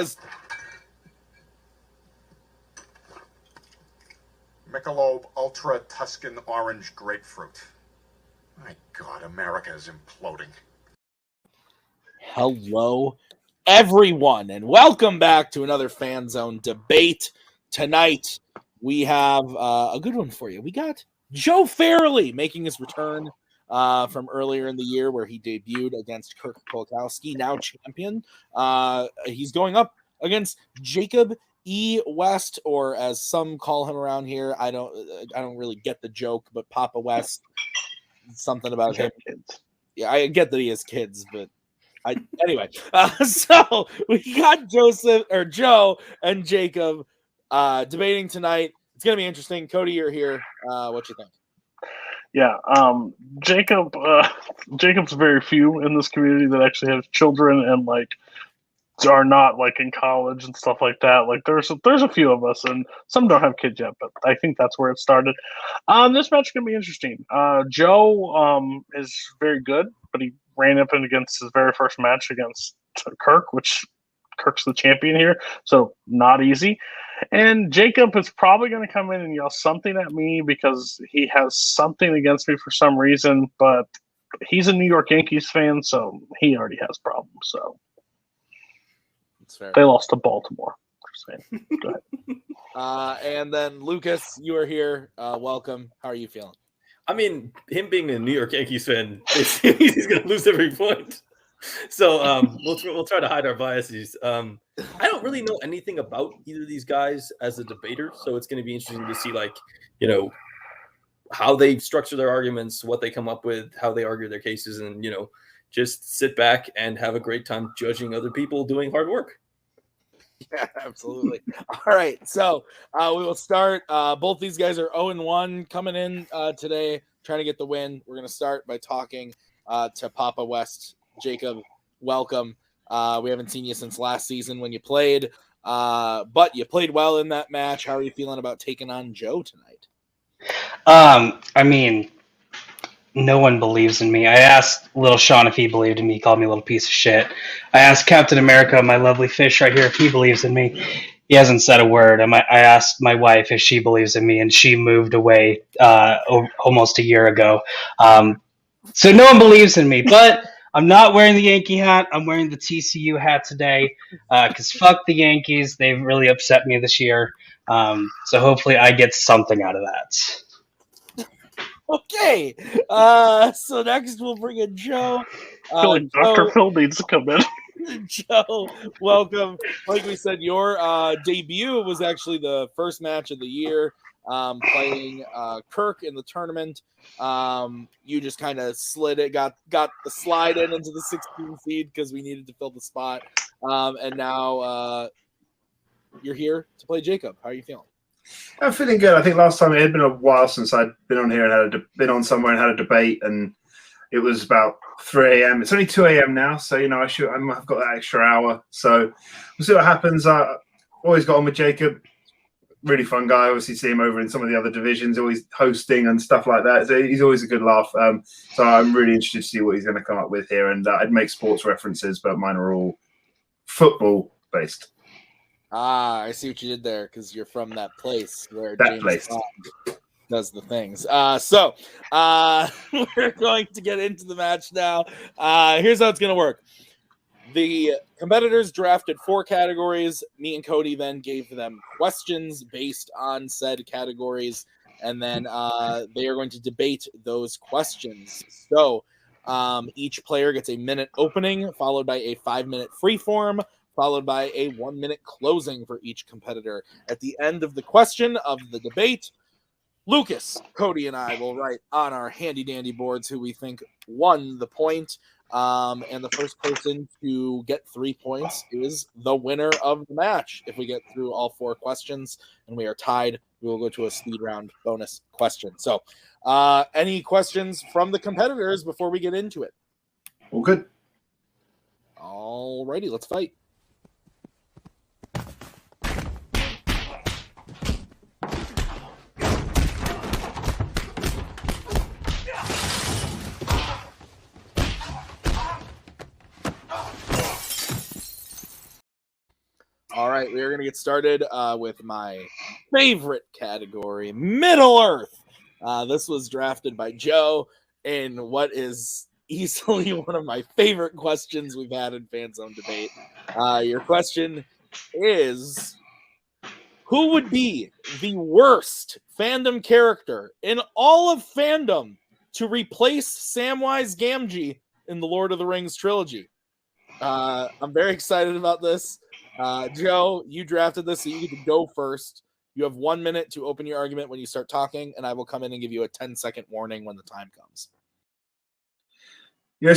is. Michelob Ultra Tuscan Orange Grapefruit. My God, America is imploding. Hello, everyone, and welcome back to another Fanzone debate. Tonight, we have a good one for you. We got Joe Farrelly making his return from earlier in the year where he debuted against Kirk Kolakowski, now champion. He's going up against Jacob E. West, or as some call him around here. I don't really get the joke, but Papa West, something about him. Kids. Yeah, I get that he has kids, but anyway. So we got Joe and Jacob debating tonight. It's gonna be interesting. Cody, you're here. What you think? Yeah, Jacob's very few in this community that actually have children and are not in college and stuff like that. There's a few of us, and some don't have kids yet, but I think that's where it started. This match is gonna be interesting. Joe is very good, but he ran up against his very first match against Kirk, which Kirk's the champion here, so not easy. And Jacob is probably going to come in and yell something at me because he has something against me for some reason, but he's a New York Yankees fan, so he already has problems. So That's fair. They lost to Baltimore. Go ahead. And then Lucas, you are here. Welcome. How are you feeling? I mean, him being a New York Yankees fan, he's going to lose every point. So we'll try to hide our biases. I don't really know anything about either of these guys as a debater, so it's going to be interesting to see, how they structure their arguments, what they come up with, how they argue their cases, and just sit back and have a great time judging other people doing hard work. Yeah, absolutely. All right, so we will start. Both these guys are 0-1 coming in today, trying to get the win. We're going to start by talking to Papa West. Jacob, welcome. We haven't seen you since last season when you played, but you played well in that match. How are you feeling about taking on Joe tonight? I mean, no one believes in me. I asked little Sean if he believed in me. He called me a little piece of shit. I asked Captain America, my lovely fish right here, if he believes in me. He hasn't said a word. I asked my wife if she believes in me, and she moved away almost a year ago. So no one believes in me, but I'm not wearing the Yankee hat. I'm wearing the TCU hat today because fuck the Yankees. They've really upset me this year. So hopefully I get something out of that. Okay. So next we'll bring in Joe. I feel like Dr. Phil needs to come in. Joe, welcome. Like we said, your debut was actually the first match of the year, playing Kirk in the tournament. You just kind of slid it, got the slide into the 16 seed because we needed to fill the spot. And now you're here to play Jacob. How are you feeling? I'm feeling good. I think last time it had been a while since I'd been on here and been on somewhere and had a debate, and it was about 3 a.m. It's only 2 a.m. now, so I've got that extra hour. So we'll see what happens. Always got on with Jacob. Really fun guy. Obviously, see him over in some of the other divisions, always hosting and stuff like that. So he's always a good laugh. So I'm really interested to see what he's going to come up with here. And I'd make sports references, but mine are all football based. I see what you did there because you're from that place where James Bond does the things. So we're going to get into the match now. Here's how it's going to work. The competitors drafted 4 categories. Me and Cody then gave them questions based on said categories, and then they are going to debate those questions. So each player gets a minute opening, followed by a 5-minute free form, followed by a 1-minute closing for each competitor. At the end of the question of the debate, Lucas, Cody, and I will write on our handy-dandy boards who we think won the point. And the first person to get 3 points is the winner of the match. If we get through all 4 questions and we are tied, we will go to a speed round bonus question. So any questions from the competitors before we get into it? All good. All righty, let's fight. right, we're gonna get started with my favorite category, Middle Earth. This was drafted by Joe in what is easily one of my favorite questions we've had in Fanzone debate. Your question is, who would be the worst fandom character in all of fandom to replace Samwise Gamgee in the Lord of the Rings trilogy? I'm very excited about this. Joe, you drafted this, so you get to go first. You have 1 minute to open your argument when you start talking, and I will come in and give you a 10-second warning when the time comes.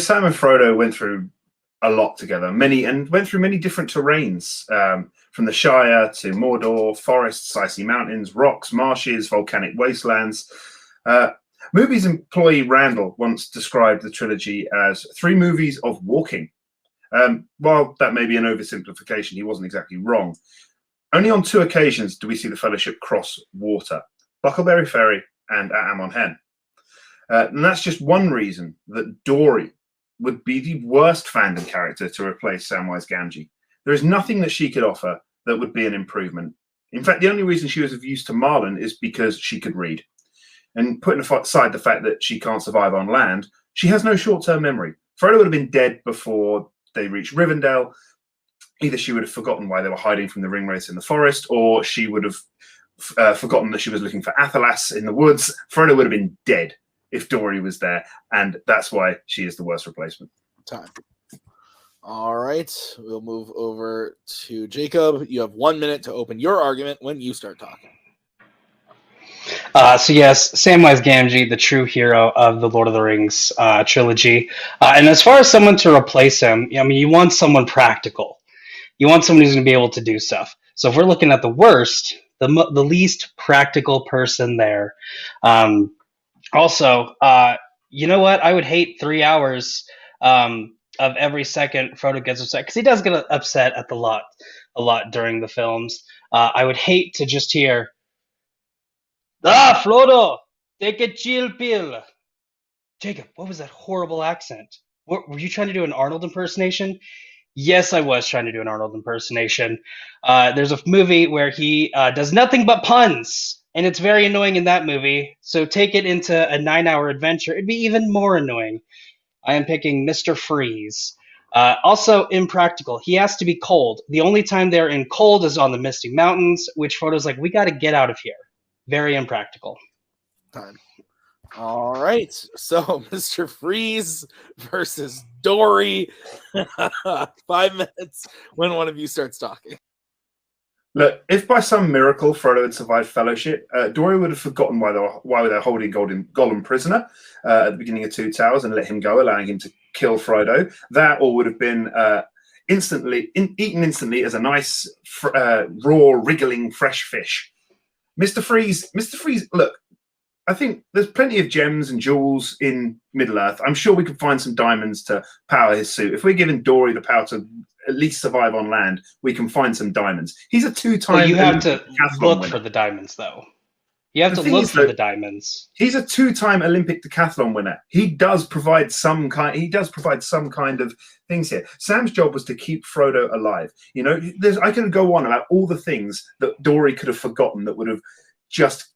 Sam and Frodo went through a lot together, went through many different terrains, from the Shire to Mordor, forests, icy mountains, rocks, marshes, volcanic wastelands. Movies employee Randall once described the trilogy as 3 movies of walking. While that may be an oversimplification, he wasn't exactly wrong. Only on 2 occasions do we see the Fellowship cross water, Buckleberry Ferry and at Amon Hen. And that's just one reason that Dory would be the worst fandom character to replace Samwise Gamgee. There is nothing that she could offer that would be an improvement. In fact, the only reason she was of use to Marlon is because she could read. And putting aside the fact that she can't survive on land, she has no short-term memory. Frodo would have been dead before they reached Rivendell. Either she would have forgotten why they were hiding from the ringwraiths in the forest, or she would have forgotten that she was looking for Athelas in the woods. Frodo would have been dead if Dory was there, and that's why she is the worst replacement. Time. All right, we'll move over to Jacob. You have 1 minute to open your argument when you start talking. So yes, Samwise Gamgee, the true hero of the Lord of the Rings trilogy. And as far as someone to replace him, I mean, you want someone practical. You want someone who's going to be able to do stuff. So if we're looking at the worst, the least practical person there. Also, you know what? I would hate 3 hours of every second Frodo gets upset, because he does get upset at a lot during the films. I would hate to just hear, Frodo, take a chill pill. Jacob, what was that horrible accent? Were you trying to do an Arnold impersonation? Yes, I was trying to do an Arnold impersonation. There's a movie where he does nothing but puns, and it's very annoying in that movie. So take it into a 9-hour adventure. It'd be even more annoying. I am picking Mr. Freeze. Also impractical. He has to be cold. The only time they're in cold is on the Misty Mountains, which Frodo's like, we got to get out of here. Very impractical. Time. All right. So, Mr. Freeze versus Dory. 5 minutes when one of you starts talking. Look, if by some miracle Frodo had survived Fellowship, Dory would have forgotten why they were holding Gollum prisoner at the beginning of Two Towers and let him go, allowing him to kill Frodo. That all would have been eaten instantly as a nice, raw, wriggling, fresh fish. Mr. Freeze, look, I think there's plenty of gems and jewels in Middle-earth. I'm sure we could find some diamonds to power his suit. If we're giving Dory the power to at least survive on land, we can find some diamonds. He's a 2-time... Well, you have to look winner. for the diamonds, though. You have to look for the diamonds. He's a 2-time Olympic decathlon winner. He does provide some kind of things here. Sam's job was to keep Frodo alive. You know, I can go on about all the things that Dory could have forgotten that would have just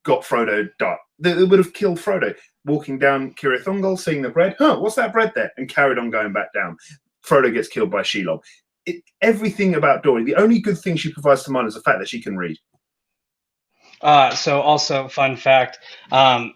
got Frodo died. That would have killed Frodo. Walking down Cirith Ungol, seeing the bread. What's that bread there? And carried on going back down. Frodo gets killed by Shelob. Everything about Dory, the only good thing she provides to mine is the fact that she can read. So also, fun fact,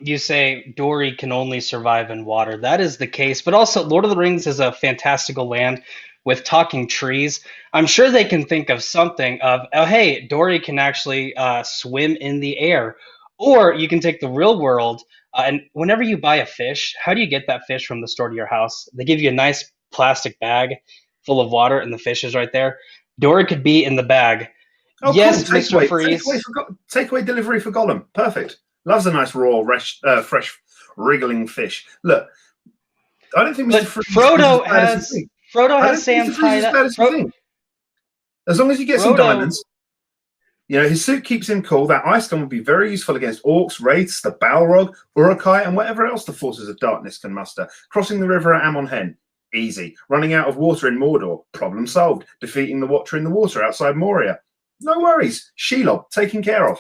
you say Dory can only survive in water. That is the case, but also Lord of the Rings is a fantastical land with talking trees. I'm sure they can think of something of, oh, hey, Dory can actually swim in the air. Or you can take the real world, and whenever you buy a fish, how do you get that fish from the store to your house? They give you a nice plastic bag full of water, and the fish is right there. Dory could be in the bag. Oh, yes, cool. Mr. Freeze. Takeaway delivery for Gollum. Perfect. Loves a nice raw, fresh, wriggling fish. Look, I don't think Mr. Freeze Frodo has Sam tied up. As long as you get some diamonds, you know, his suit keeps him cool. That ice gun would be very useful against orcs, wraiths, the Balrog, Uruk-hai, and whatever else the forces of darkness can muster. Crossing the river at Amon Hen. Easy. Running out of water in Mordor, problem solved. Defeating the Watcher in the water outside Moria, no worries. Shelob, taken care of.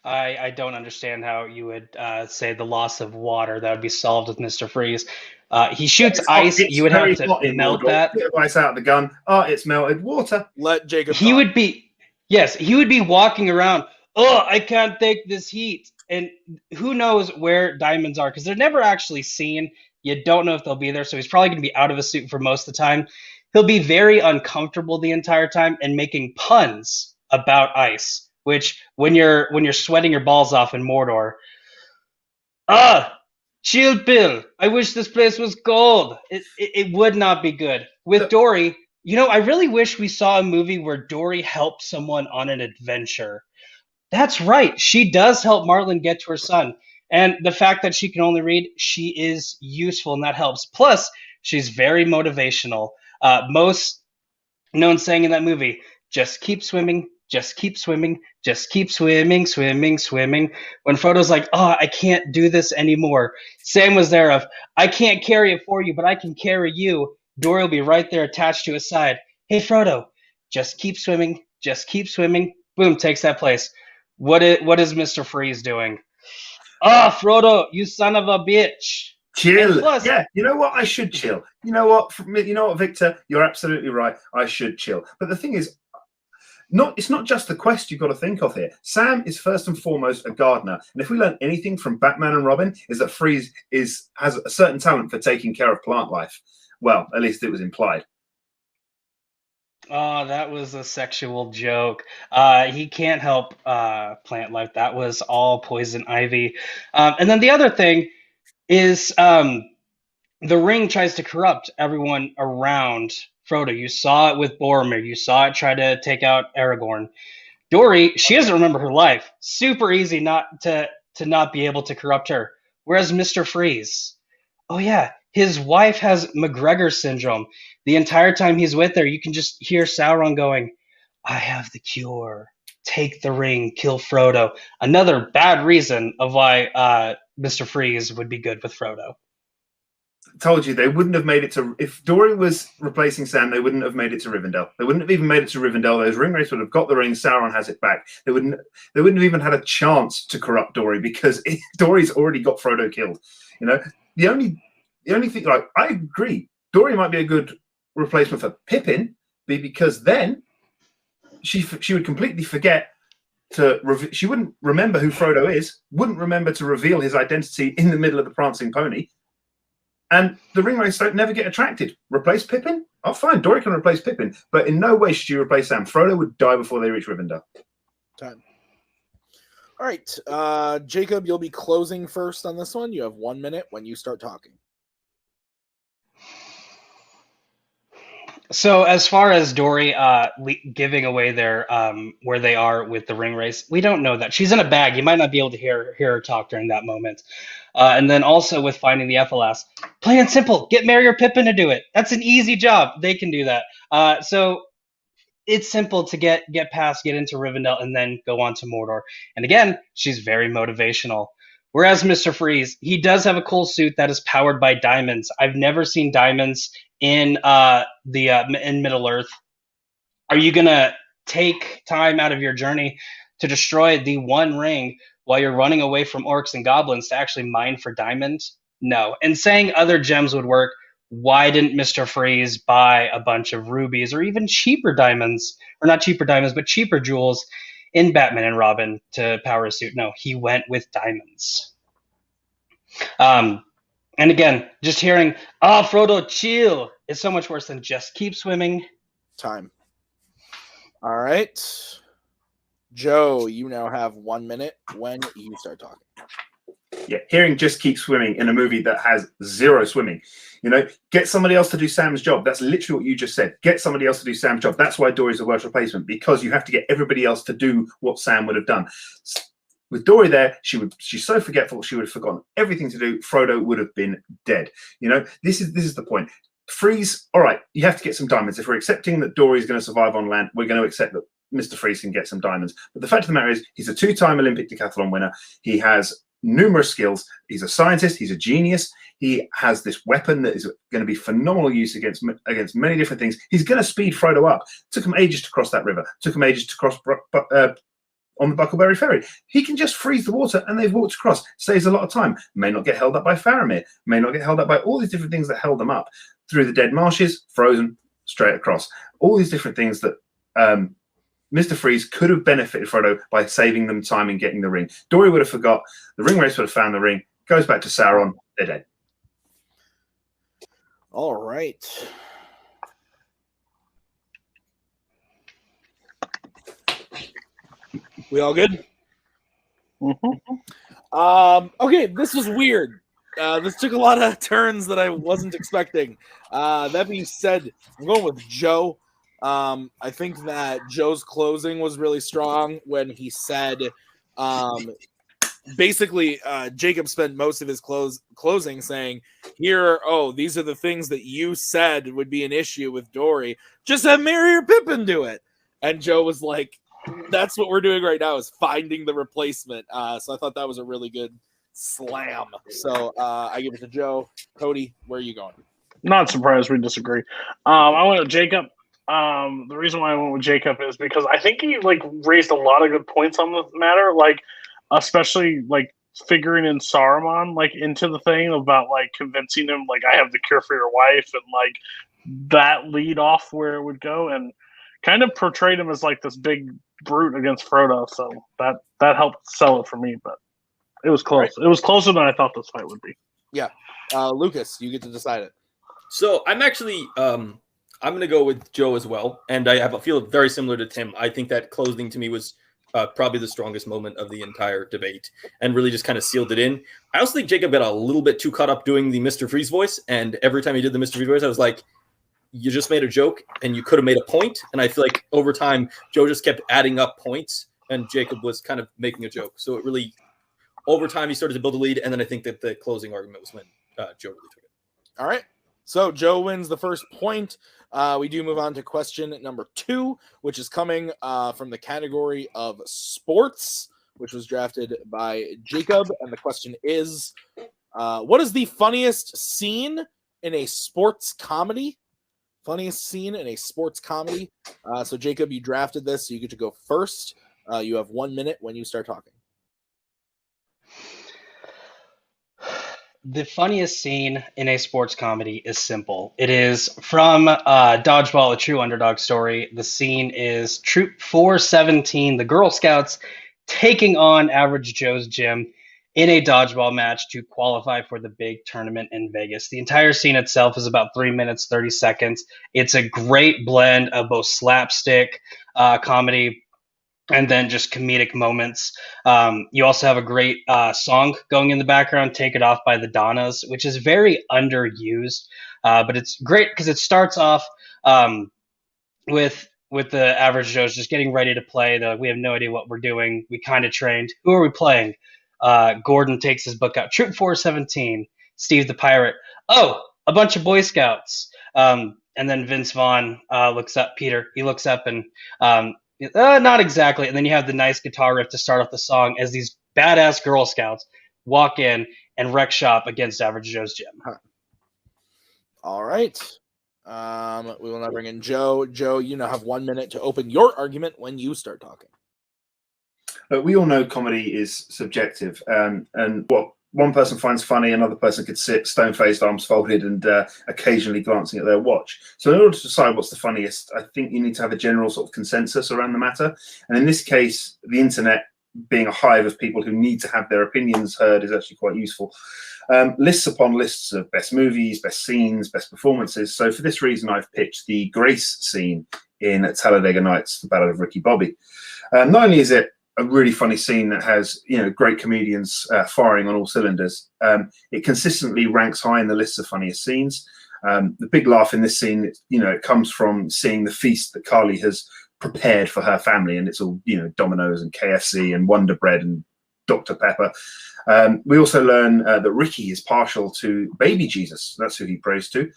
I don't understand how you would say the loss of water that would be solved with Mr. Freeze. He shoots ice. You would have to melt that. Bit of ice out of the gun. Oh, it's melted. Water. Let Jacob. He would be, yes, he would be walking around. Oh, I can't take this heat. And who knows where diamonds are because they're never actually seen. You don't know if they'll be there. So he's probably going to be out of a suit for most of the time. He'll be very uncomfortable the entire time and making puns about ice, which when you're sweating your balls off in Mordor, chill pill. I wish this place was cold. It would not be good. With Dory, I really wish we saw a movie where Dory helped someone on an adventure. That's right. She does help Marlin get to her son. And the fact that she can only read, she is useful and that helps. Plus, she's very motivational. Most known saying in that movie, just keep swimming, just keep swimming, just keep swimming, swimming, swimming. When Frodo's like, oh, I can't do this anymore. Sam was there of, I can't carry it for you, but I can carry you. Dory will be right there attached to his side. Hey, Frodo, just keep swimming, just keep swimming. Boom, takes that place. What is Mr. Freeze doing? Frodo, you son of a bitch. Chill. Plus, yeah, you know what? I should chill. You know what, Victor? You're absolutely right. I should chill. But the thing is, it's not just the quest you've got to think of here. Sam is first and foremost a gardener. And if we learn anything from Batman and Robin, is that Freeze has a certain talent for taking care of plant life. Well, at least it was implied. Oh, that was a sexual joke. He can't help plant life. That was all poison ivy. And then the other thing is the ring tries to corrupt everyone around Frodo. You saw it with Boromir. You saw it try to take out Aragorn. Dory, she doesn't remember her life. Super easy not to not be able to corrupt her. Whereas Mr. Freeze, oh yeah, his wife has McGregor syndrome. The entire time he's with her, you can just hear Sauron going, I have the cure. Take the ring, kill Frodo. Another bad reason of why Mr. Freeze would be good with Frodo. Told you they wouldn't have made it to. If Dory was replacing Sam, they wouldn't have made it to Rivendell. They wouldn't have even made it to Rivendell. Those ringwraiths would have got the ring. Sauron has it back. They wouldn't have even had a chance to corrupt Dory because Dory's already got Frodo killed. The only thing, like, I agree, Dory might be a good replacement for Pippin, because then she would completely forget she wouldn't remember who Frodo is, wouldn't remember to reveal his identity in the middle of the prancing pony. And the ringwraiths don't never get attracted. Replace Pippin? Oh, fine. Dory can replace Pippin, but in no way should you replace Sam. Frodo would die before they reach Rivendell. Time. All right, Jacob, you'll be closing first on this one. You have 1 minute when you start talking. So as far as Dory giving away their where they are with the ringwraiths, we don't know that. She's in a bag. You might not be able to hear her talk during that moment. And then also with finding the Ethelas, plain and simple, get Merry or Pippin to do it. That's an easy job. They can do that. So it's simple to get past, get into Rivendell, and then go on to Mordor. And again, she's very motivational. Whereas Mr. Freeze, he does have a cool suit that is powered by diamonds. I've never seen diamonds in in Middle Earth. Are you gonna take time out of your journey to destroy the one ring while you're running away from orcs and goblins to actually mine for diamonds? No. And saying other gems would work, why didn't Mr. Freeze buy a bunch of rubies or even cheaper diamonds, or not cheaper diamonds, but cheaper jewels in Batman and Robin to power his suit? No, he went with diamonds. And again, just hearing, Frodo, chill, is so much worse than just keep swimming. Time. All right. Joe, you now have 1 minute when you start talking. Yeah, hearing just keep swimming in a movie that has zero swimming. Get somebody else to do Sam's job. That's literally what you just said. Get somebody else to do Sam's job. That's why Dory's the worst replacement, because you have to get everybody else to do what Sam would have done. With Dory there, she's so forgetful, she would have forgotten everything to do. Frodo would have been dead. This is the point. Freeze, all right, you have to get some diamonds. If we're accepting that Dory's going to survive on land, we're going to accept that Mr. Freeze can get some diamonds. But the fact of the matter is, he's a 2-time Olympic decathlon winner. He has numerous skills. He's a scientist. He's a genius. He has this weapon that is going to be phenomenal use against many different things. He's going to speed Frodo up. Took him ages to cross that river. Took him ages to cross on the Buckleberry Ferry. He can just freeze the water and they've walked across. Saves a lot of time. May not get held up by Faramir. May not get held up by all these different things that held them up. Through the dead marshes, frozen, straight across. All these different things that Mr. Freeze could have benefited Frodo by saving them time and getting the ring. Dory would have forgot. The ring race would have found the ring. Goes back to Sauron. They're dead. All right. We all good? Mm-hmm. Okay, this was weird. This took a lot of turns that I wasn't expecting. That being said, I'm going with Joe. I think that Joe's closing was really strong when he said, basically, Jacob spent most of his closing saying, these are the things that you said would be an issue with Dory. Just have Merry or Pippin do it. And Joe was like, that's what we're doing right now, is finding the replacement. So I thought that was a really good slam. So I give it to Joe. Cody, where are you going? Not surprised we disagree. I went with Jacob. The reason why I went with Jacob is because I think he raised a lot of good points on the matter, especially figuring in Saruman into the thing about convincing him I have the cure for your wife, and that lead off where it would go, and kind of portrayed him as this big brute against Frodo. So that helped sell it for me, but it was close. Right. It was closer than I thought this fight would be. Yeah. Lucas, you get to decide it. So I'm actually I'm going to go with Joe as well, and I feel very similar to Tim. I think that closing to me was probably the strongest moment of the entire debate, and really just kind of sealed it in. I also think Jacob got a little bit too caught up doing the Mr. Freeze voice, and every time he did the Mr. Freeze voice, I was like, you just made a joke, and you could have made a point. And I feel like over time, Joe just kept adding up points, and Jacob was kind of making a joke. So it really, over time, he started to build a lead, and then I think that the closing argument was when Joe really took it. All right. So Joe wins the first point. We do move on to question number 2, which is coming from the category of sports, which was drafted by Jacob. And the question is, what is the funniest scene in a sports comedy? Funniest scene in a sports comedy. So Jacob, you drafted this, so you get to go first. You have 1 minute when you start talking. The funniest scene in a sports comedy is simple. It is from Dodgeball, A True Underdog Story. The scene is Troop 417, the Girl Scouts, taking on Average Joe's Gym in a dodgeball match to qualify for the big tournament in Vegas. The entire scene itself is about 3 minutes, 30 seconds. It's a great blend of both slapstick comedy and then just comedic moments. You also have a great song going in the background, Take It Off by the Donnas, which is very underused, but it's great because it starts off with the Average Joes just getting ready to play. We have no idea what we're doing. We kind of trained. Who are we playing? Gordon takes his book out. Troop 417, Steve the Pirate. Oh, a bunch of Boy Scouts. And then Vince Vaughn looks up. Peter, he looks up and not exactly. And then you have the nice guitar riff to start off the song as these badass Girl Scouts walk in and wreck shop against Average Joe's Gym. All right. We will now bring in Joe. Joe, you now have 1 minute to open your argument when you start talking. We all know comedy is subjective, and what one person finds funny, another person could sit stone-faced, arms folded, and occasionally glancing at their watch. So in order to decide what's the funniest, I think you need to have a general sort of consensus around the matter. And in this case, the internet, being a hive of people who need to have their opinions heard, is actually quite useful. Lists upon lists of best movies, best scenes, best performances. So for this reason, I've pitched the Grace scene in Talladega Nights, The Ballad of Ricky Bobby. Not only is it a really funny scene that has, great comedians firing on all cylinders, it consistently ranks high in the list of funniest scenes. The big laugh in this scene, it comes from seeing the feast that Carly has prepared for her family, and it's all, Domino's and KFC and Wonder Bread and Dr. Pepper. We also learn that Ricky is partial to baby Jesus. That's who he prays to.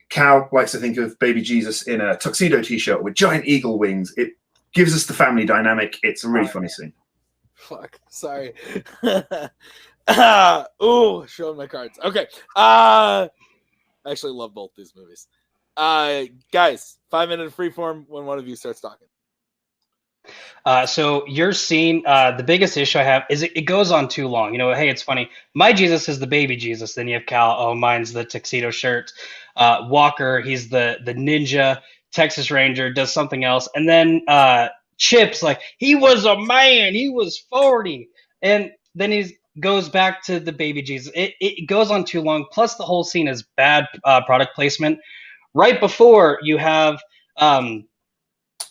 Cal likes to think of baby Jesus in a tuxedo t-shirt with giant eagle wings. It gives us the family dynamic. It's a really funny scene. Fuck. Sorry. Showing my cards. Okay. I actually love both these movies. Guys, 5-minute freeform when one of you starts talking. So your scene, the biggest issue I have is it goes on too long. You know, hey, it's funny. My Jesus is the baby Jesus. Then you have Cal. Oh, mine's the tuxedo shirt. Walker, he's the ninja. Texas Ranger does something else. And then Chip's like, he was a man. He was 40. And then he goes back to the baby Jesus. It goes on too long. Plus, the whole scene is bad product placement. Right before you have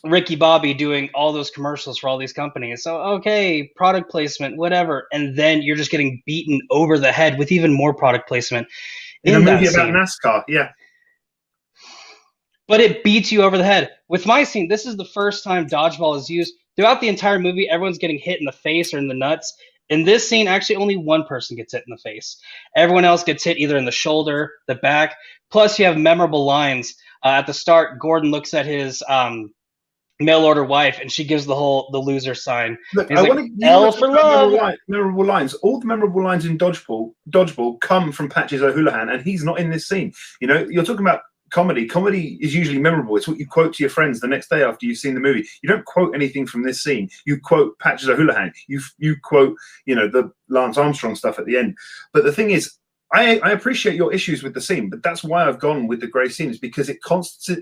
Ricky Bobby doing all those commercials for all these companies. So, okay, product placement, whatever. And then you're just getting beaten over the head with even more product placement. In a movie about NASCAR, yeah. But it beats you over the head. With my scene, this is the first time dodgeball is used. Throughout the entire movie, everyone's getting hit in the face or in the nuts. In this scene, actually only one person gets hit in the face. Everyone else gets hit either in the shoulder, the back. Plus, you have memorable lines. At the start, Gordon looks at his mail order wife, and she gives the loser sign. Look, I want to L for love. Memorable lines. All the memorable lines in Dodgeball come from Patches O'Houlihan, and he's not in this scene. You know, you're talking about comedy. Comedy is usually memorable. It's what you quote to your friends the next day after you've seen the movie. You don't quote anything from this scene. You quote Patches O'Houlihan. You quote, you know, the Lance Armstrong stuff at the end. But the thing is, I appreciate your issues with the scene, but that's why I've gone with the grey scene, is because it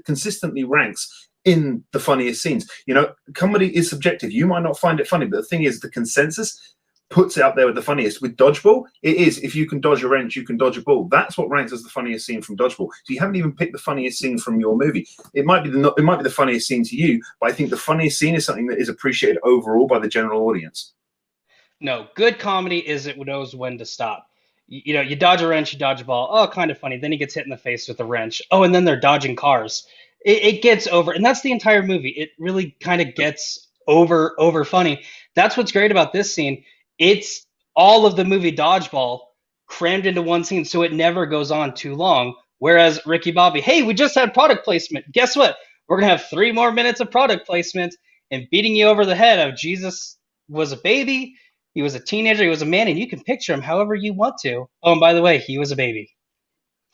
consistently ranks in the funniest scenes. You know, comedy is subjective. You might not find it funny, but the thing is, the consensus puts it out there with the funniest. With Dodgeball, it is, if you can dodge a wrench, you can dodge a ball. That's what ranks as the funniest scene from Dodgeball. So you haven't even picked the funniest scene from your movie. It might be the funniest scene to you, but I think the funniest scene is something that is appreciated overall by the general audience. No, good comedy is it knows when to stop. You know, you dodge a wrench, you dodge a ball. Oh, kind of funny. Then he gets hit in the face with a wrench. Oh, and then they're dodging cars. It gets over, and that's the entire movie. It really kind of gets over funny. That's what's great about this scene. It's all of the movie Dodgeball crammed into one scene, so it never goes on too long. Whereas Ricky Bobby, hey, we just had product placement. Guess what? We're going to have 3 more minutes of product placement and beating you over the head of Jesus was a baby, he was a teenager, he was a man, and you can picture him however you want to. Oh, and by the way, he was a baby.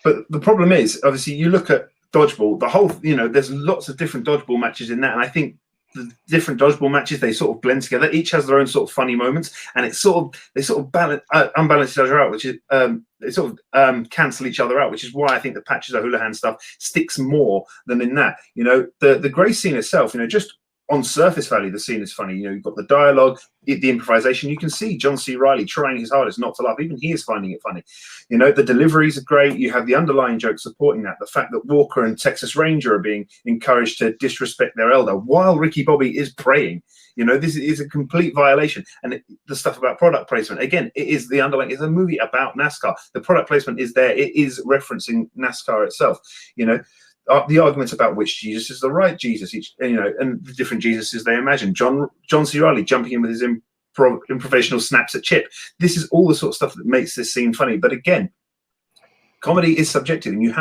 But the problem is, obviously, you look at Dodgeball, the whole, you know, there's lots of different Dodgeball matches in that, and I think the different Dodgeball matches, they sort of blend together. Each has their own sort of funny moments, and they sort of balance, unbalance each other out, which is they sort of cancel each other out, which is why I think the Patches O'Houlihan stuff sticks more than in that. You know, the Grey scene itself, you know, just on surface value, the scene is funny. You know, you've got the dialogue, the improvisation. You can see John C. Reilly trying his hardest not to laugh. Even he is finding it funny. You know, the deliveries are great. You have the underlying joke supporting that. The fact that Walker and Texas Ranger are being encouraged to disrespect their elder while Ricky Bobby is praying. You know, this is a complete violation. And the stuff about product placement, again, it is the underlying. It's a movie about NASCAR. The product placement is there. It is referencing NASCAR itself. You know, the arguments about which Jesus is the right Jesus, you know, and the different Jesuses they imagine. John C. Reilly jumping in with his improvisational snaps at Chip. This is all the sort of stuff that makes this scene funny. But again, comedy is subjective, and you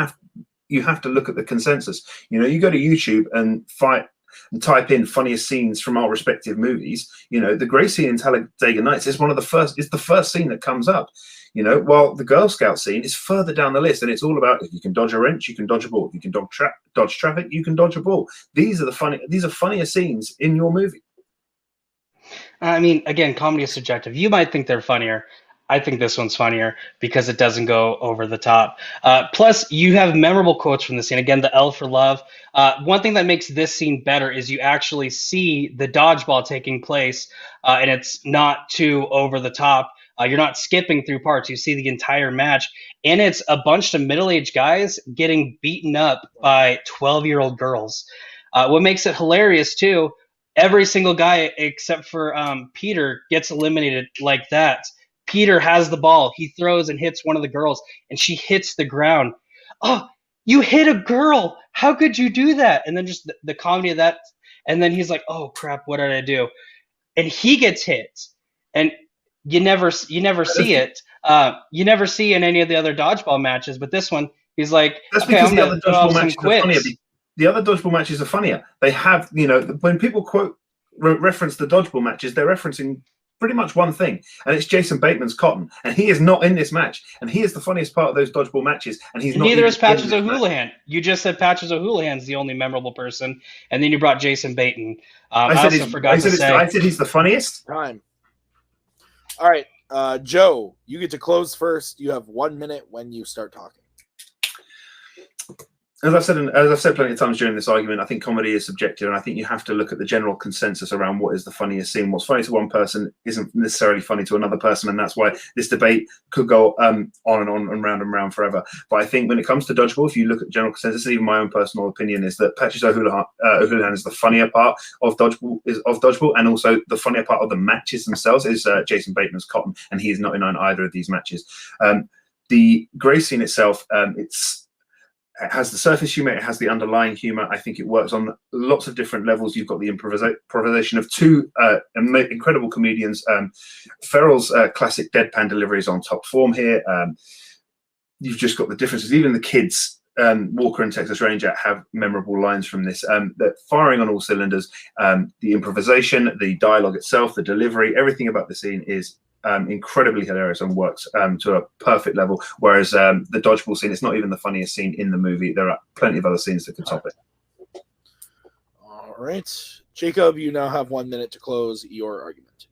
have to look at the consensus. You know, you go to YouTube and type in funniest scenes from our respective movies. You know, the Grey scene in Talladega Nights is the first scene that comes up. You know, while the Girl Scout scene is further down the list, and it's all about if you can dodge a wrench, you can dodge a ball. If you can dodge traffic, you can dodge a ball. These are funnier scenes in your movie. I mean, again, comedy is subjective. You might think they're funnier. I think this one's funnier because it doesn't go over the top. Plus, you have memorable quotes from the scene. Again, the L for love. One thing that makes this scene better is you actually see the dodgeball taking place, and it's not too over the top. You're not skipping through parts. You see the entire match, and it's a bunch of middle-aged guys getting beaten up by 12-year-old girls. What makes it hilarious, too, every single guy except for Peter gets eliminated like that. Peter has the ball. He throws and hits one of the girls, and she hits the ground. Oh, you hit a girl. How could you do that? And then just the comedy of that. And then he's like, oh, crap, what did I do? And he gets hit. And you never see it. You never see in any of the other dodgeball matches, but this one, he's like, that's okay, because I'm going to throw off some quips. The other dodgeball matches are funnier. They have, you know, when people reference the dodgeball matches, they're referencing pretty much one thing, and it's Jason Bateman's cotton, and he is not in this match, and he is the funniest part of those dodgeball matches, and he's not. Neither is Patches in this O'Houlihan. You just said Patches O'Houlihan's the only memorable person, and then you brought Jason Bateman. I said he's the funniest. Time. All right, Joe, you get to close first. You have 1 minute when you start talking. As I've said plenty of times during this argument, I think comedy is subjective, and I think you have to look at the general consensus around what is the funniest scene. What's funny to one person isn't necessarily funny to another person, and that's why this debate could go on and round forever. But I think when it comes to dodgeball, if you look at general consensus, even my own personal opinion is that Patches O'Houlihan is the funnier part of dodgeball, and also the funnier part of the matches themselves is Jason Bateman's cotton, and he is not in either of these matches. The Grace scene itself, it has the surface humor, it has the underlying humor. I think it works on lots of different levels. You've got the improvisation of two incredible comedians. Farrell's classic deadpan delivery is on top form here. You've just got the differences. Even the kids, Walker and Texas Ranger, have memorable lines from this. They're firing on all cylinders. The improvisation, the dialogue itself, the delivery, everything about the scene is incredibly hilarious and works to a perfect level. Whereas the dodgeball scene, it's not even the funniest scene in the movie. There are plenty of other scenes that could top it. All right, Jacob, you now have 1 minute to close your argument.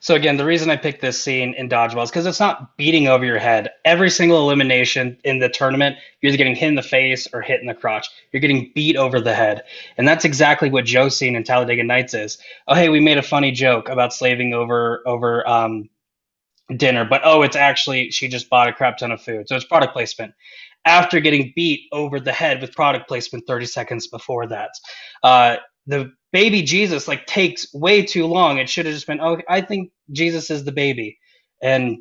So again, the reason I picked this scene in dodgeball is because it's not beating over your head. Every single elimination in the tournament, you're either getting hit in the face or hit in the crotch. You're getting beat over the head. And that's exactly what Joe's scene in Talladega Nights is. Oh, hey, we made a funny joke about slaving over dinner, but it's actually she just bought a crap ton of food. So it's product placement. After getting beat over the head with product placement 30 seconds before that. The baby Jesus takes way too long. It should have just been, I think Jesus is the baby. And,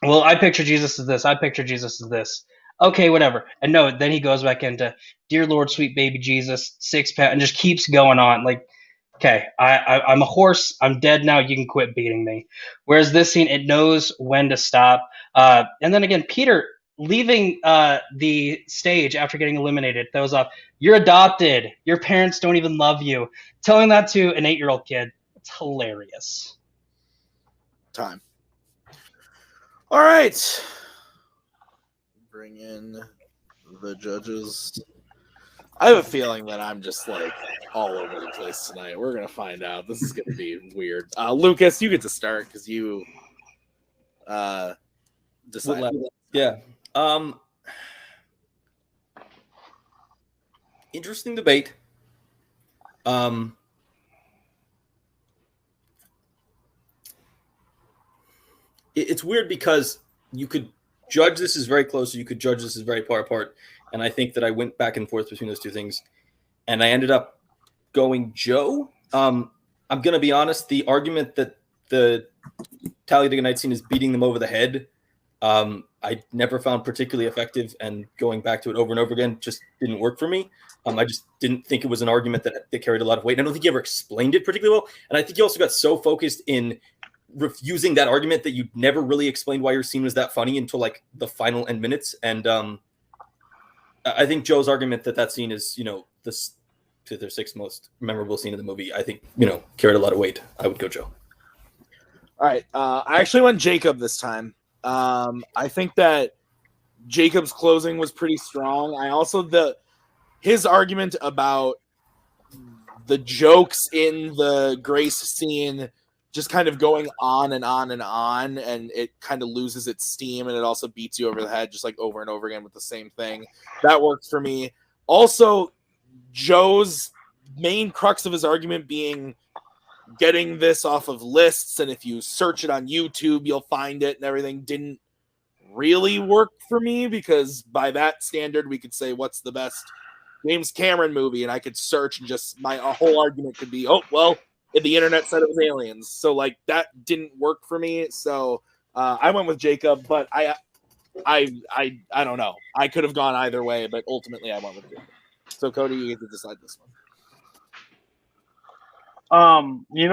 well, I picture Jesus as this. I picture Jesus as this. Okay, whatever. And no, then he goes back into, dear Lord, sweet baby Jesus, 6 pounds, and just keeps going on. Okay, I'm a horse. I'm dead now. You can quit beating me. Whereas this scene, it knows when to stop. And then again, Peter leaving the stage after getting eliminated, throws off, you're adopted. Your parents don't even love you. Telling that to an 8-year-old kid, it's hilarious. Time. All right. Bring in the judges. I have a feeling that I'm just all over the place tonight. We're going to find out. This is going to be weird. Lucas, you get to start because you decided. Yeah. Interesting debate. It's weird because you could judge this as very close, or you could judge this as very far apart. And I think that I went back and forth between those two things, and I ended up going Joe. I'm going to be honest. The argument that the Talladega Nights scene is beating them over the head, I never found particularly effective, and going back to it over and over again just didn't work for me. I just didn't think it was an argument that carried a lot of weight. And I don't think he ever explained it particularly well. And I think he also got so focused in refusing that argument that you never really explained why your scene was that funny until the final end minutes. And I think Joe's argument that scene is, the 5th or 6th most memorable scene of the movie, I think, carried a lot of weight. I would go Joe. All right. I actually went Jacob this time. I think that Jacob's closing was pretty strong. I also his argument about the jokes in the Grace scene just kind of going on and on and on, and it kind of loses its steam, and it also beats you over the head just over and over again with the same thing. That worked for me. Also, Joe's main crux of his argument being getting this off of lists, and if you search it on YouTube, you'll find it, and everything didn't really work for me, because by that standard, we could say, what's the best James Cameron movie? And I could search, and just my whole argument could be, the internet said it was aliens. So that didn't work for me. So I went with Jacob, but I don't know. I could have gone either way, but ultimately I went with Jacob. So Cody, you get to decide this one.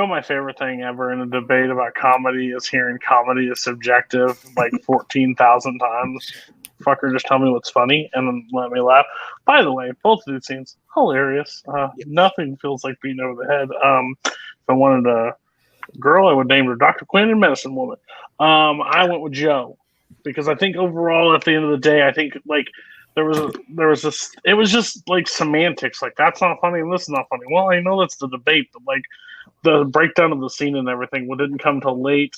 My favorite thing ever in a debate about comedy is hearing comedy is subjective 14,000 times. Fucker, just tell me what's funny and then let me laugh. By the way, both of these scenes, hilarious. Nothing feels like beating over the head. If I wanted to girl, I would name her Dr. Quinn and Medicine Woman. I went with Joe because I think overall, at the end of the day, I think like there was this. It was just like semantics. Like that's not funny and this is not funny. Well, I know that's the debate, but like the breakdown of the scene and everything didn't come till late.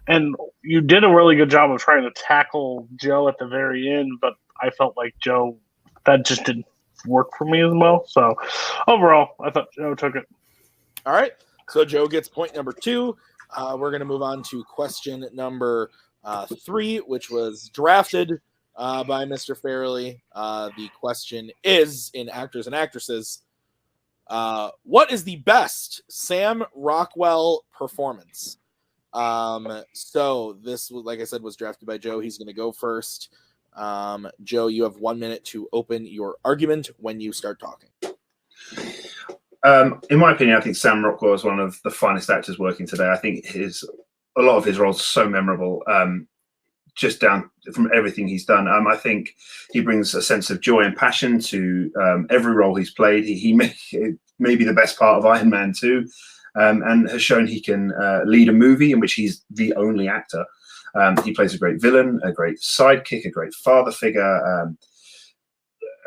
And you did a really good job of trying to tackle Joe at the very end, but I felt like Joe, that just didn't work for me as well. So overall, I thought Joe took it. All right. So Joe gets point number 2. We're going to move on to question number 3, which was drafted by Mr. Farrelly. The question is, in actors and actresses, what is the best Sam Rockwell performance? So this, like I said, was drafted by Joe. He's going to go first. Joe, you have 1 minute to open your argument when you start talking. In my opinion, I think Sam Rockwell is one of the finest actors working today. I think a lot of his roles are so memorable, just down from everything he's done. I think he brings a sense of joy and passion to every role he's played. He may be the best part of Iron Man 2. And has shown he can lead a movie in which he's the only actor. He plays a great villain, a great sidekick, a great father figure,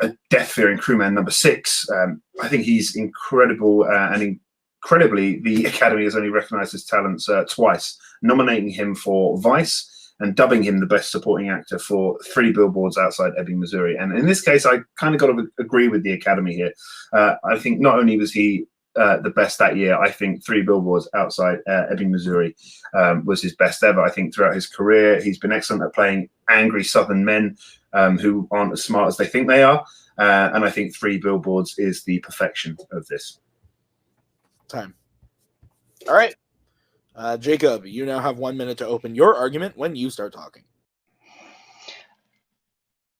a death-fearing crewman number 6. I think he's incredible, and incredibly, the Academy has only recognised his talents twice, nominating him for Vice and dubbing him the best supporting actor for 3 Billboards Outside Ebbing, Missouri. And in this case, I kind of got to agree with the Academy here. I think not only was he the best that year, I think 3 Billboards Outside Ebbing, Missouri was his best ever. I think throughout his career, he's been excellent at playing angry Southern men who aren't as smart as they think they are. And I think 3 Billboards is the perfection of this. Time. All right. Jacob, you now have 1 minute to open your argument when you start talking.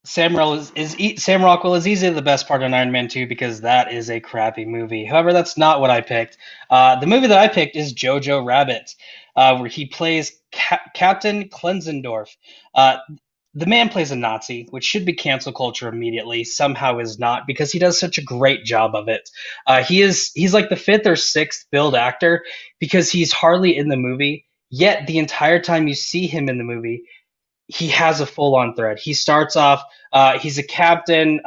Sam Rockwell is easily the best part of Iron Man 2 because that is a crappy movie. However, that's not what I picked. The movie that I picked is Jojo Rabbit, where he plays Captain Klenzendorf. The man plays a Nazi, which should be cancel culture immediately. Somehow is not, because he does such a great job of it. He's like the 5th or 6th billed actor because he's hardly in the movie. Yet the entire time you see him in the movie, he has a full-on thread. He starts off, he's a captain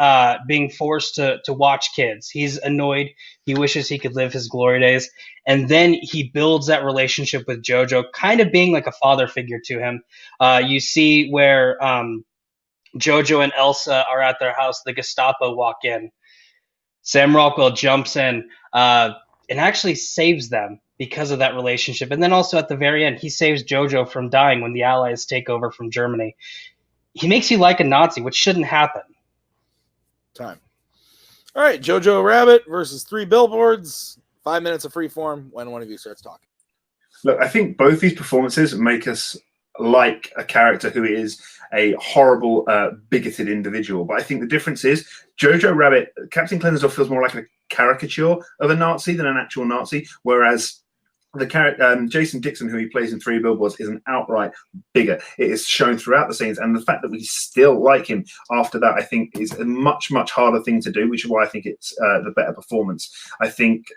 being forced to watch kids. He's annoyed. He wishes he could live his glory days. And then he builds that relationship with Jojo, kind of being like a father figure to him. You see where Jojo and Elsa are at their house. The Gestapo walk in. Sam Rockwell jumps in and actually saves them because of that relationship. And then also at the very end, he saves Jojo from dying when the Allies take over from Germany. He makes you like a Nazi, which shouldn't happen. Time. All right, Jojo Rabbit versus 3 Billboards. 5 minutes of free form when one of you starts talking. Look, I think both these performances make us like a character who is a horrible, bigoted individual. But I think the difference is Jojo Rabbit, Captain Klenzendorf feels more like a caricature of a Nazi than an actual Nazi, whereas the character Jason Dixon, who he plays in 3 Billboards, is an outright bigot. It is shown throughout the scenes, and the fact that we still like him after that, I think, is a much, much harder thing to do, which is why I think it's the better performance. I think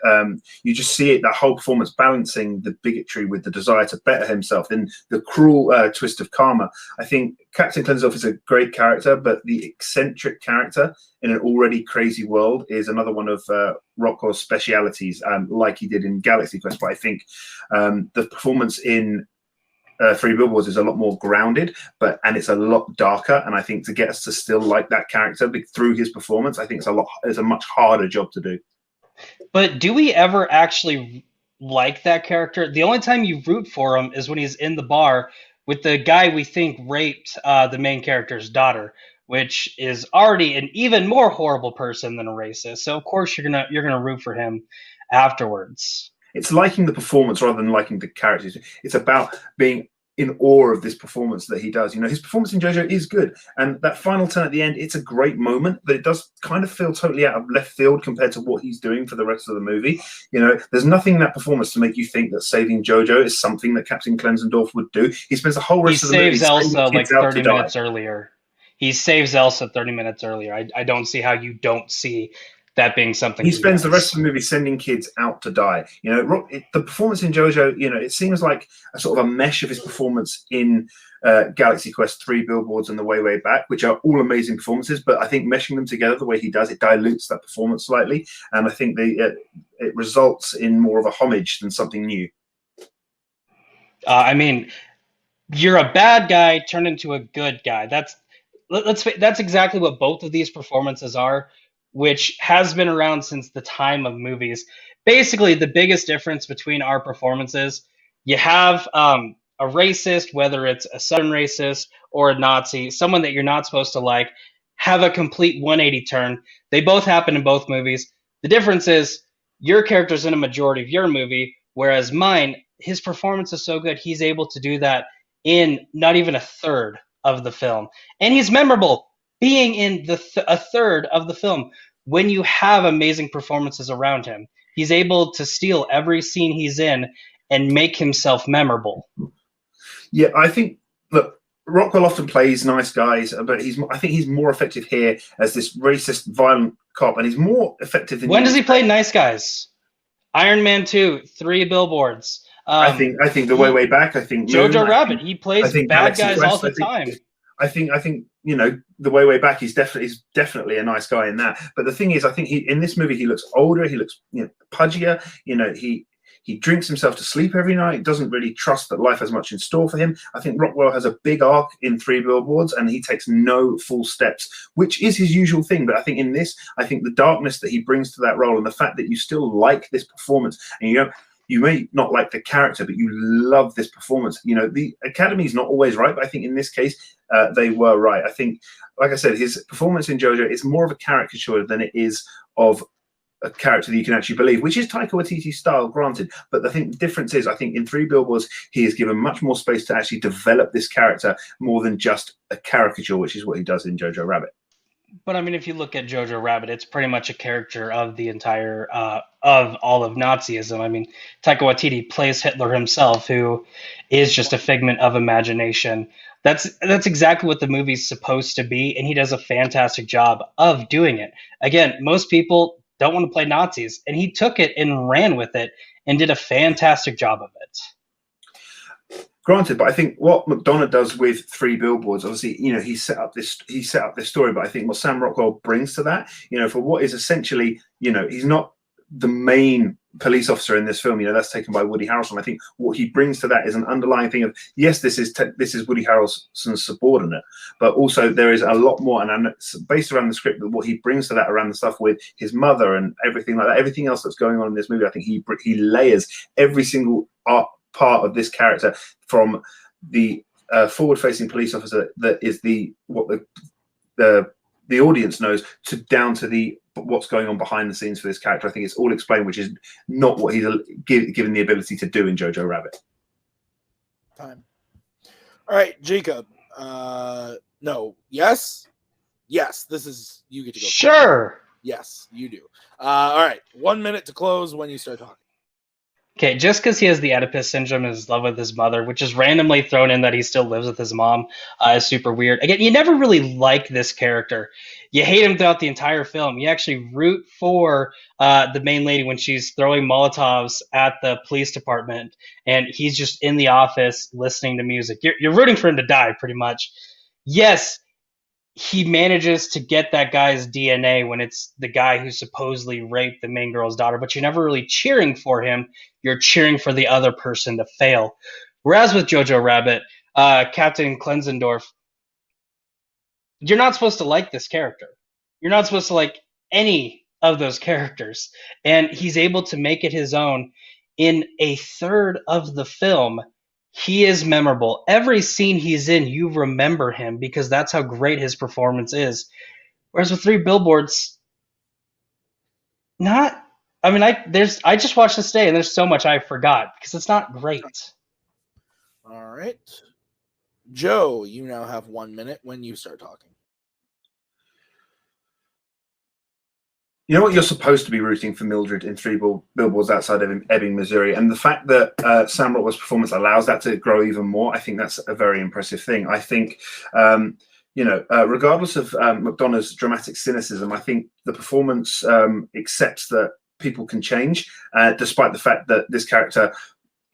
you just see it, that whole performance balancing the bigotry with the desire to better himself, then the cruel twist of karma. I think Captain Klenzendorf is a great character, but the eccentric character in an already crazy world is another one of Rockwell's specialities, like he did in Galaxy Quest. But I think the performance in 3 Billboards is a lot more grounded, and it's a lot darker. And I think to get us to still like that character through his performance, I think it's a much harder job to do. But do we ever actually like that character? The only time you root for him is when he's in the bar with the guy we think raped the main character's daughter, which is already an even more horrible person than a racist. So of course you're gonna root for him afterwards. It's liking the performance rather than liking the characters. It's about being in awe of this performance that he does. You know, his performance in JoJo is good, and that final turn at the end, it's a great moment, but it does kind of feel totally out of left field compared to what he's doing for the rest of the movie. You know, there's nothing in that performance to make you think that saving JoJo is something that Captain Klenzendorf would do. He spends the whole rest of the movie. He saves Elsa like 30 minutes earlier. He saves Elsa 30 minutes earlier. I don't see how you don't see that being something he spends the does. rest of the movie sending kids out to die. You know, the performance in JoJo, you know, it seems like a sort of a mesh of his performance in Galaxy Quest 3, Billboards, and The Way, Way Back, which are all amazing performances. But I think meshing them together the way he does, it dilutes that performance slightly, and I think it results in more of a homage than something new. I mean, you're a bad guy turned into a good guy. That's exactly what both of these performances are, which has been around since the time of movies. Basically, the biggest difference between our performances, you have a racist, whether it's a Southern racist or a Nazi, someone that you're not supposed to like, have a complete 180 turn. They both happen in both movies. The difference is your character's in a majority of your movie, whereas mine, his performance is so good, he's able to do that in not even a third of the film. And he's memorable being in a third of the film. When you have amazing performances around him, he's able to steal every scene he's in and make himself memorable. Yeah, I think, look, Rockwell often plays nice guys, but I think he's more effective here as this racist, violent cop, and he's more effective than. When does he play nice guys? Iron Man 2, 3 Billboards. I think The Way Back. I think Jojo Moon, Rabbit. He plays bad Galaxy guys Quest, all the time. I think you know, The Way Back. He's definitely a nice guy in that. But the thing is, I think in this movie he looks older. He looks, you know, pudgier. You know, he drinks himself to sleep every night. Doesn't really trust that life has much in store for him. I think Rockwell has a big arc in 3 Billboards, and he takes no full steps, which is his usual thing. But I think in this, I think the darkness that he brings to that role, and the fact that you still like this performance, and you may not like the character, but you love this performance. You know, the Academy's not always right, but I think in this case, they were right. I think, like I said, his performance in JoJo is more of a caricature than it is of a character that you can actually believe, which is Taika Waititi's style, granted. But I think the difference is, I think in 3 Billboards, he is given much more space to actually develop this character more than just a caricature, which is what he does in Jojo Rabbit. But I mean, if you look at Jojo Rabbit, it's pretty much a caricature of the entire of all of Nazism. I mean, Taika Waititi plays Hitler himself, who is just a figment of imagination. That's exactly what the movie's supposed to be, and he does a fantastic job of doing it. Again, most people don't want to play Nazis, and he took it and ran with it and did a fantastic job of it. Granted, but I think what McDonough does with 3 Billboards, obviously, you know, he set up this story. But I think what Sam Rockwell brings to that, you know, for what is essentially, you know, he's not the main police officer in this film. You know, that's taken by Woody Harrelson. I think what he brings to that is an underlying thing of, yes, this is Woody Harrelson's subordinate, but also there is a lot more, and based around the script, but what he brings to that around the stuff with his mother and everything like that, everything else that's going on in this movie. I think he layers every single part of this character, from the forward-facing police officer that is what the audience knows, to down to what's going on behind the scenes for this character. I think it's all explained, which is not what he's given the ability to do in Jojo Rabbit. Time. All right, Jacob. No. Yes. This is, you get to go. Sure. Yes, you do. All right. 1 minute to close when you start talking. Okay, just because he has the Oedipus syndrome and is in love with his mother, which is randomly thrown in that he still lives with his mom, is super weird. Again, you never really like this character. You hate him throughout the entire film. You actually root for the main lady when she's throwing Molotovs at the police department, and he's just in the office listening to music. You're rooting for him to die, pretty much. Yes, he manages to get that guy's DNA when it's the guy who supposedly raped the main girl's daughter, but you're never really cheering for him. You're cheering for the other person to fail. Whereas with Jojo Rabbit, Captain Klenzendorf, you're not supposed to like this character. You're not supposed to like any of those characters. And he's able to make it his own. In a third of the film, he is memorable. Every scene he's in, you remember him because that's how great his performance is. Whereas with 3 Billboards, not. I mean, I just watched this today, and there's so much I forgot because it's not great. All right, Joe, you now have 1 minute when you start talking. You know what? You're supposed to be rooting for Mildred in 3 Billboards Outside of Ebbing, Missouri. And the fact that Sam Rockwell's performance allows that to grow even more, I think that's a very impressive thing. I think, regardless of McDonough's dramatic cynicism, I think the performance accepts that people can change, despite the fact that this character,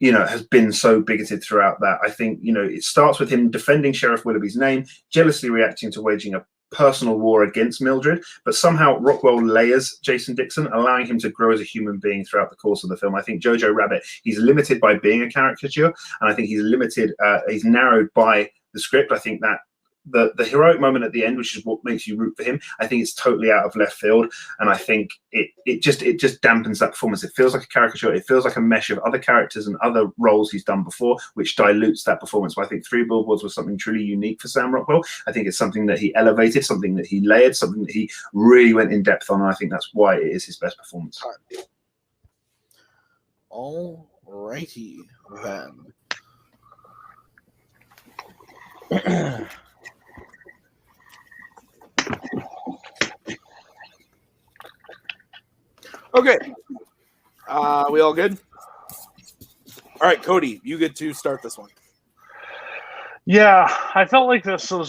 has been so bigoted throughout that. I think, it starts with him defending Sheriff Willoughby's name, jealously reacting to waging a personal war against Mildred, but somehow Rockwell layers Jason Dixon, allowing him to grow as a human being throughout the course of the film. I think Jojo Rabbit, he's limited by being a caricature, and I think he's limited, he's narrowed by the script. I think that the heroic moment at the end, which is what makes you root for him, I think it's totally out of left field, and I think it just dampens that performance. It feels like a caricature. It feels like a mesh of other characters and other roles he's done before, which dilutes that performance. But I think Three Billboards was something truly unique for Sam Rockwell. I think it's something that he elevated, something that he layered, something that he really went in depth on, and I think that's why it is his best performance. All righty then. Okay. We all good? All right, Cody, you get to start this one. Yeah, I felt like these are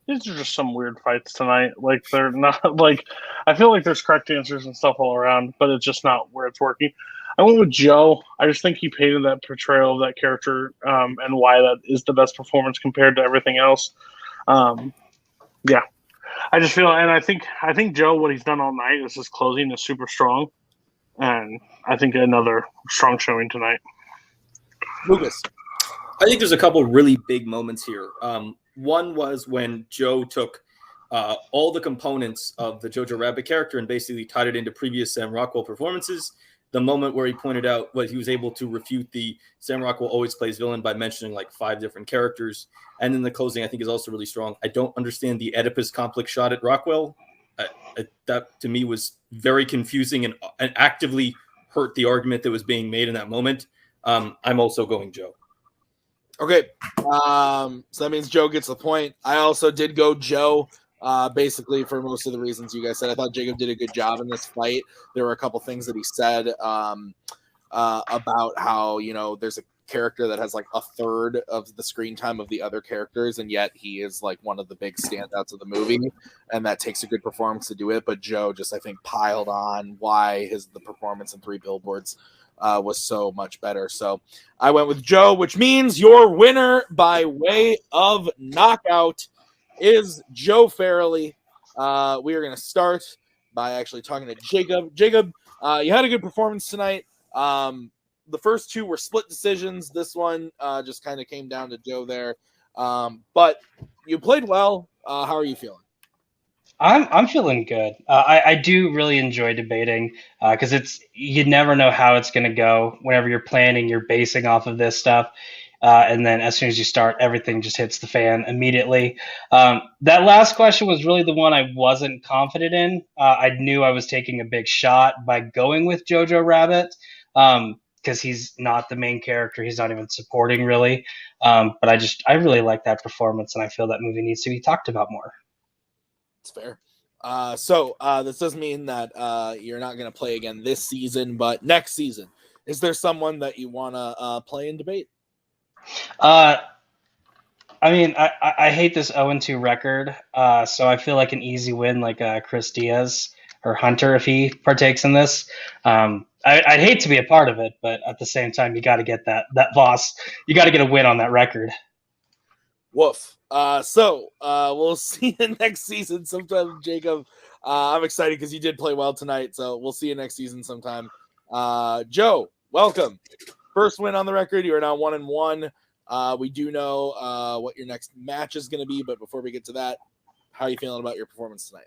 just some weird fights tonight. Like, they're not, like, I feel like there's correct answers and stuff all around, but it's just not where it's working. I went with Joe. I just think he painted that portrayal of that character, and why that is the best performance compared to everything else. Yeah. I just feel, and I think Joe, what he's done all night is his closing is super strong, and I think another strong showing tonight. Lucas, I think there's a couple really big moments here. One was when Joe took all the components of the Jojo Rabbit character and basically tied it into previous Sam Rockwell performances. The moment where he pointed out what he was able to refute the Sam Rockwell always plays villain by mentioning like 5 different characters. And then the closing, I think, is also really strong. I don't understand the Oedipus complex shot at Rockwell. That to me was very confusing and actively hurt the argument that was being made in that moment. I'm also going Joe. Okay. So that means Joe gets the point. I also did go Joe. Basically for most of the reasons you guys said. I thought Jacob did a good job in this fight. There were a couple things that he said about how, there's a character that has like a third of the screen time of the other characters, and yet he is like one of the big standouts of the movie, and that takes a good performance to do it. But Joe just, I think, piled on why the performance in Three Billboards was so much better. So I went with Joe, which means your winner by way of knockout is Joe Farrelly. We are going to start by actually talking to Jacob. Jacob, you had a good performance tonight. The first 2 were split decisions. This one just kind of came down to Joe there. But you played well. How are you feeling? I'm feeling good. I do really enjoy debating because you never know how it's going to go. Whenever you're planning, you're basing off of this stuff. And then as soon as you start, everything just hits the fan immediately. That last question was really the one I wasn't confident in. I knew I was taking a big shot by going with Jojo Rabbit because he's not the main character. He's not even supporting, really. But I really like that performance, and I feel that movie needs to be talked about more. It's fair. So this does mean that you're not going to play again this season, but next season. Is there someone that you want to play and debate? I mean, I hate this 0-2 record, so I feel like an easy win, like Chris Diaz or Hunter, if he partakes in this. I'd hate to be a part of it, but at the same time, you got to get that loss. You got to get a win on that record. Woof. So we'll see you next season sometime, Jacob. I'm excited because you did play well tonight, so we'll see you next season sometime. Joe, welcome. First win on the record. You are now 1-1. We do know what your next match is going to be, but before we get to that, how are you feeling about your performance tonight?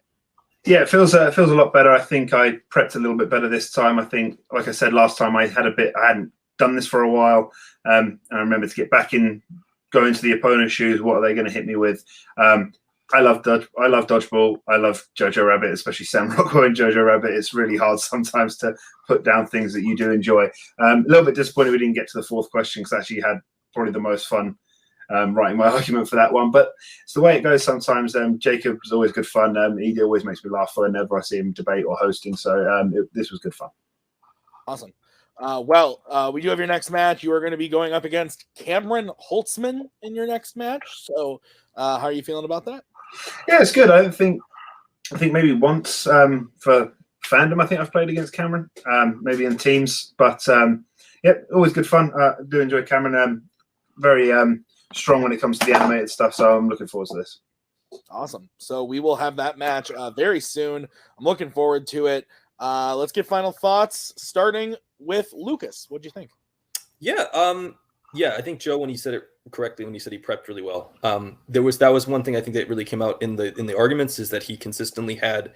Yeah, it feels a lot better. I think I prepped a little bit better this time. I think, like I said last time, I hadn't done this for a while, and I remember to get back in, go into the opponent's shoes. What are they going to hit me with? I love dodgeball. I love Jojo Rabbit, especially Sam Rockwell and Jojo Rabbit. It's really hard sometimes to put down things that you do enjoy. A little bit disappointed we didn't get to the 4th question because I actually had probably the most fun writing my argument for that one. But it's the way it goes sometimes. Jacob is always good fun. He always makes me laugh whenever I see him debate or hosting. So this was good fun. Awesome. We do have your next match. You are going to be going up against Cameron Holtzman in your next match. So, how are you feeling about that? Yeah, it's good. I think maybe once for Fandom, I think I've played against Cameron, maybe in teams. But always good fun. Do enjoy Cameron. Very strong when it comes to the animated stuff. So I'm looking forward to this. Awesome. So we will have that match very soon. I'm looking forward to it. Let's get final thoughts, starting with Lucas. What do you think? Yeah, I think Joe, when he said it correctly, when he said he prepped really well, that was one thing I think that really came out in the arguments, is that he consistently had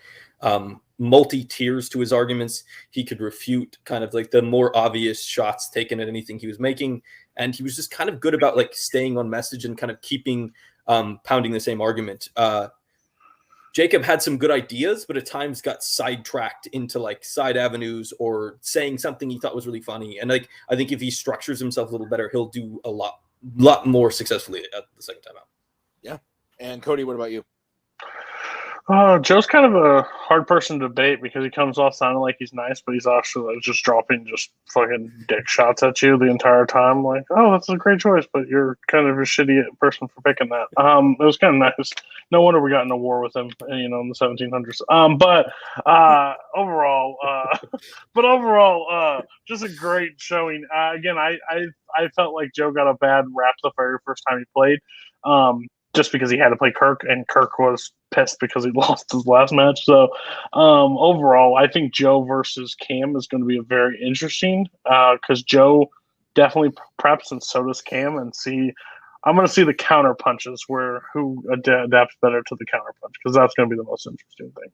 multi tiers to his arguments. He could refute kind of like the more obvious shots taken at anything he was making, and he was just kind of good about like staying on message and kind of keeping pounding the same argument. Jacob had some good ideas, but at times got sidetracked into like side avenues or saying something he thought was really funny. And like, I think if he structures himself a little better, he'll do a lot more successfully at the second time out. Yeah. And Cody, what about you? Joe's kind of a hard person to debate because he comes off sounding like he's nice, but he's actually just dropping just fucking dick shots at you the entire time. Like, oh, that's a great choice, but you're kind of a shitty person for picking that. It was kind of nice. No wonder we got in a war with him, in the 1700s. Overall, just a great showing. Again, I felt like Joe got a bad rap the very first time he played. Just because he had to play Kirk, and Kirk was pissed because he lost his last match. So overall, I think Joe versus Cam is going to be a very interesting because Joe definitely preps and so does Cam. And I'm going to see the counter punches who adapts better to the counter punch, because that's going to be the most interesting thing.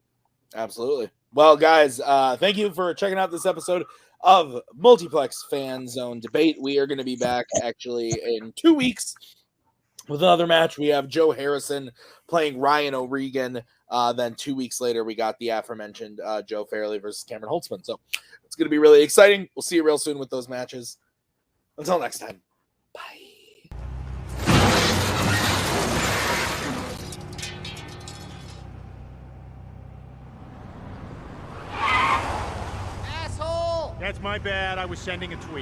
Absolutely. Well, guys, thank you for checking out this episode of Multiplex Fan Zone Debate. We are going to be back actually in 2 weeks with another match. We have Joe Harrison playing Ryan O'Regan. Then 2 weeks later, we got the aforementioned Joe Farrelly versus Cameron Holtzman. So it's going to be really exciting. We'll see you real soon with those matches. Until next time, bye. That's my bad. I was sending a tweet.